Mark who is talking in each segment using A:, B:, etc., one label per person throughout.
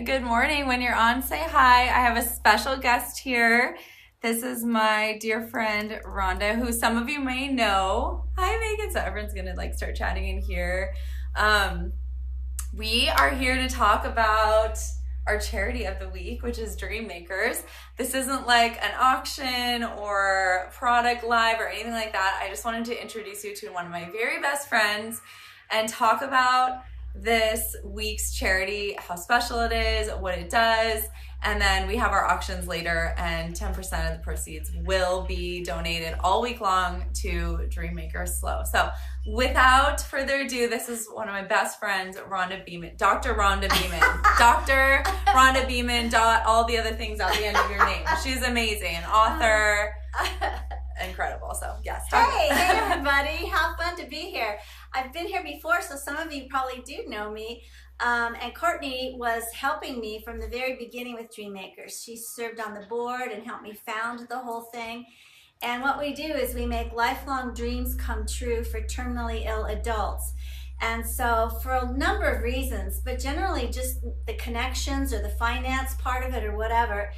A: Good morning. When you're on, say hi. I have a special guest here. This is my dear friend Rhonda, who some of you may know. Hi, Megan. So everyone's gonna start chatting in here. We are here to talk about our charity of the week, which is Dreammakers. This isn't like an auction or product live or anything like that. I just wanted to introduce you to one of my very best friends and talk about this week's charity, how special it is, what it does, and then we have our auctions later, and 10% of the proceeds will be donated all week long to Dreammakers Slow. So without further ado, this is one of my best friends, Rhonda Beeman, Dr. Rhonda Beeman. Dr. Rhonda Beeman, all the other things at the end of your name. She's amazing, an author, incredible. So yes.
B: Hey everybody, how fun to be here. I've been here before, so some of you probably do know me. And Courtney was helping me from the very beginning with Dreammakers. She served on the board and helped me found the whole thing. And what we do is we make lifelong dreams come true for terminally ill adults. And so for a number of reasons, but generally just the connections or the finance part of it or whatever,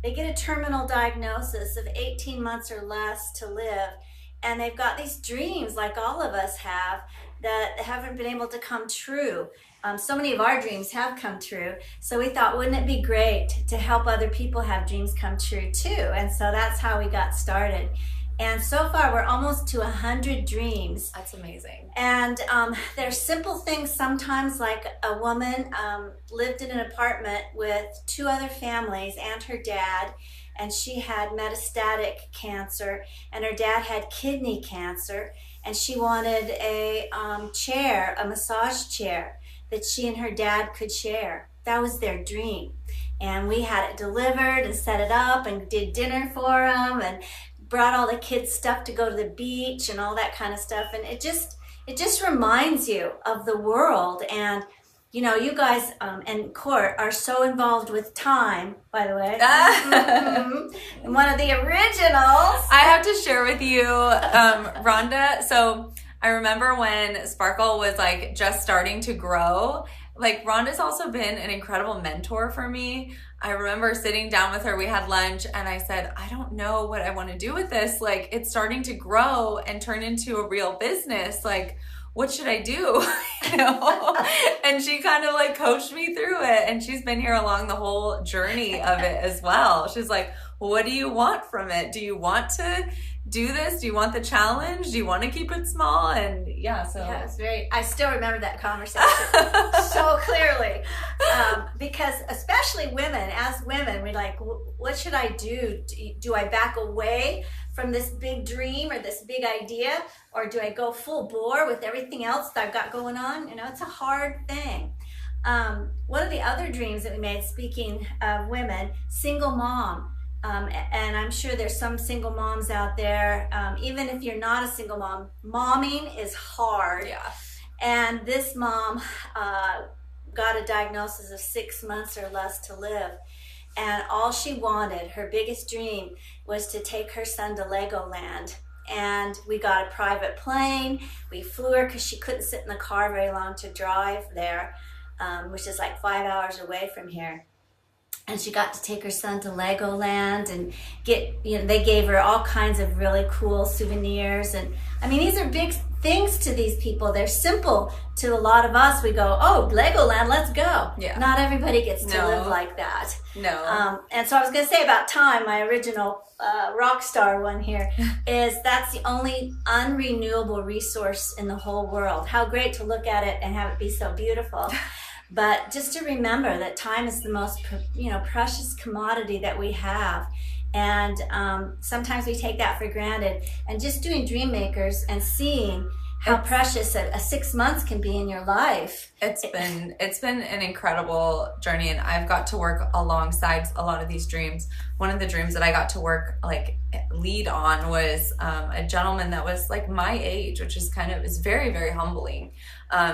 B: they get a terminal diagnosis of 18 months or less to live. And they've got these dreams like all of us have that haven't been able to come true. So many of our dreams have come true. So we thought, wouldn't it be great to help other people have dreams come true too? And so that's how we got started. And so far, we're almost to 100 dreams.
A: That's amazing.
B: And they're simple things sometimes, like a woman lived in an apartment with two other families and her dad, and she had metastatic cancer, and her dad had kidney cancer, and she wanted a chair, a massage chair, that she and her dad could share. That was their dream. And we had it delivered and set it up and did dinner for them and brought all the kids' stuff to go to the beach and all that kind of stuff. And it just reminds you of the world. And you know, you guys and Court are so involved with time, by the way. And one of the originals.
A: I have to share with you, Rhonda. So I remember when Sparkle was just starting to grow. Rhonda's also been an incredible mentor for me. I remember sitting down with her, we had lunch, and I said, I don't know what I want to do with this. It's starting to grow and turn into a real business. What should I do? And she kind of coached me through it, and she's been here along the whole journey of it as well. She's like, well, what do you want from it? Do you want to do this? Do you want the challenge? Do you want to keep it small? And yeah,
B: it's very, I still remember that conversation so clearly. Because especially women, as women, we're like, what should I do? Do I back away from this big dream or this big idea, or do I go full bore with everything else that I've got going on? It's a hard thing. One of the other dreams that we made, speaking of women, single mom. And I'm sure there's some single moms out there. Even if you're not a single mom, momming is hard.
A: Yeah.
B: And this mom got a diagnosis of 6 months or less to live. And all she wanted, her biggest dream, was to take her son to Legoland. And we got a private plane. We flew her because she couldn't sit in the car very long to drive there, which is 5 hours away from here. And she got to take her son to Legoland and they gave her all kinds of really cool souvenirs. And I mean, these are big things to these people. They're simple to a lot of us. We go, oh, Legoland, let's go.
A: Yeah.
B: Not everybody gets to live like that.
A: No.
B: And so I was going to say about time, my original rock star one here, is that's the only unrenewable resource in the whole world. How great to look at it and have it be so beautiful. But just to remember that time is the most, precious commodity that we have. And sometimes we take that for granted. And just doing Dreammakers and seeing how precious a 6 months can be in your life.
A: It's been an incredible journey, and I've got to work alongside a lot of these dreams. One of the dreams that I got to work lead on was a gentleman that was my age, which is is very, very humbling.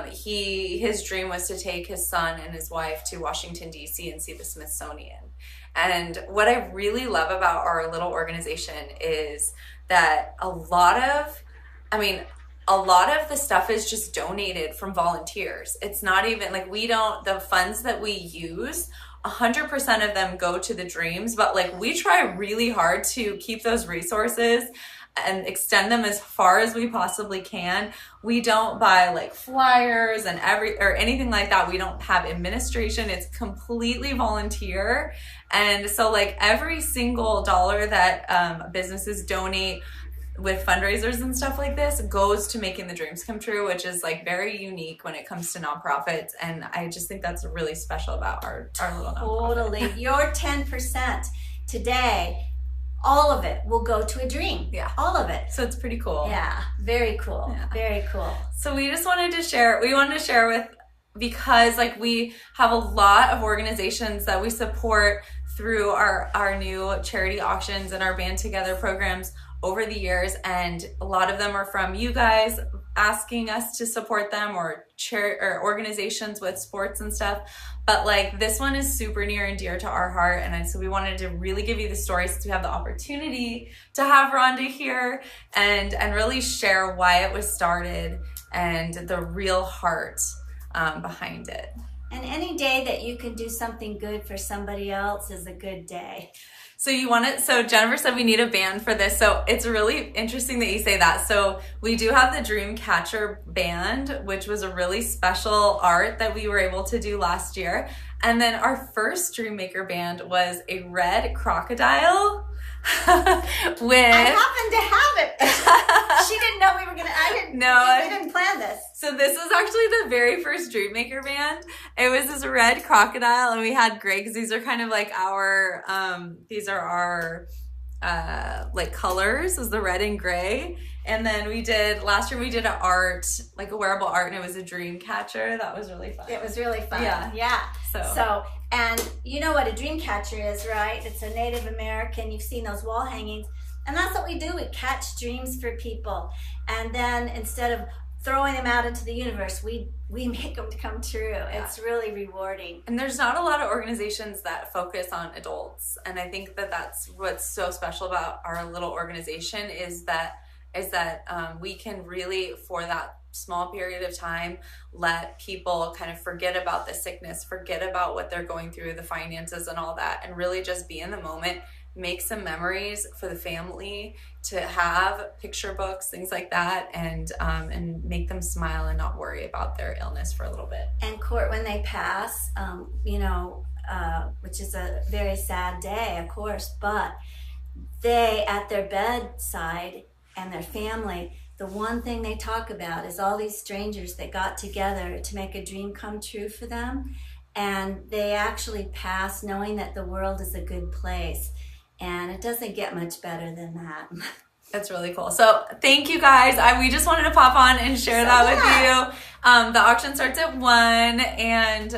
A: His dream was to take his son and his wife to Washington, D.C. and see the Smithsonian. And what I really love about our little organization is that a lot of the stuff is just donated from volunteers. It's not even the funds that we use 100% of them go to the dreams, but like we try really hard to keep those resources and extend them as far as we possibly can. We don't buy like flyers and or anything like that. We don't have administration. It's completely volunteer. And so like every single dollar that businesses donate with fundraisers and stuff like this goes to making the dreams come true, which is like very unique when it comes to nonprofits. And I just think that's really special about our little nonprofit.
B: Totally. Your 10% today, all of it will go to a dream.
A: Yeah.
B: All of it.
A: So it's pretty cool.
B: Yeah. Very cool. Yeah. Very cool.
A: So we wanted to share with, because like we have a lot of organizations that we support through our new charity auctions and our Band Together programs over the years, and a lot of them are from you guys asking us to support them, or organizations with sports and stuff. But like this one is super near and dear to our heart, and so we wanted to really give you the story since we have the opportunity to have Rhonda here and really share why it was started and the real heart behind it.
B: And any day that you can do something good for somebody else is a good day.
A: So Jennifer said we need a band for this. So it's really interesting that you say that. So we do have the Dreamcatcher band, which was a really special art that we were able to do last year. And then our first Dreammaker band was a red crocodile with...
B: I happened to have it. She didn't know we were going to... we didn't plan this.
A: So this was actually the very first Dreammaker band. It was this red crocodile, and we had gray, because these are kind of like our, like colors, is the red and gray. And then last year we did an art, like a wearable art, and it was a dream catcher. That was really fun.
B: It was really fun.
A: Yeah.
B: So, and you know what a dream catcher is, right? It's a Native American. You've seen those wall hangings. And that's what we do. We catch dreams for people. And then instead of throwing them out into the universe, we make them come true. Yeah. It's really rewarding.
A: And there's not a lot of organizations that focus on adults. And I think that that's what's so special about our little organization is that we can really, for that small period of time, let people kind of forget about the sickness, forget about what they're going through, the finances and all that, and really just be in the moment, make some memories for the family, to have picture books, things like that, and make them smile and not worry about their illness for a little bit.
B: And Court, when they pass, which is a very sad day, of course, but they, at their bedside and their family, the one thing they talk about is all these strangers that got together to make a dream come true for them. And they actually pass knowing that the world is a good place. And it doesn't get much better than that.
A: That's really cool. So thank you guys. We just wanted to pop on and share that with you. The auction starts at 1, and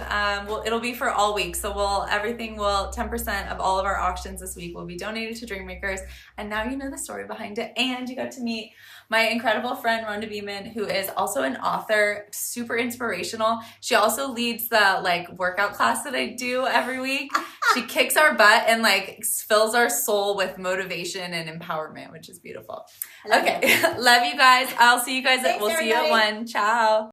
A: it'll be for all week. So 10% of all of our auctions this week will be donated to Dreammakers. And now you know the story behind it, and you got to meet my incredible friend Rhonda Beeman, who is also an author, super inspirational. She also leads the workout class that I do every week. She kicks our butt and fills our soul with motivation and empowerment, which is beautiful. Okay, love you guys. I'll see you guys.
B: Thanks,
A: we'll
B: everybody.
A: See you at 1. Ciao.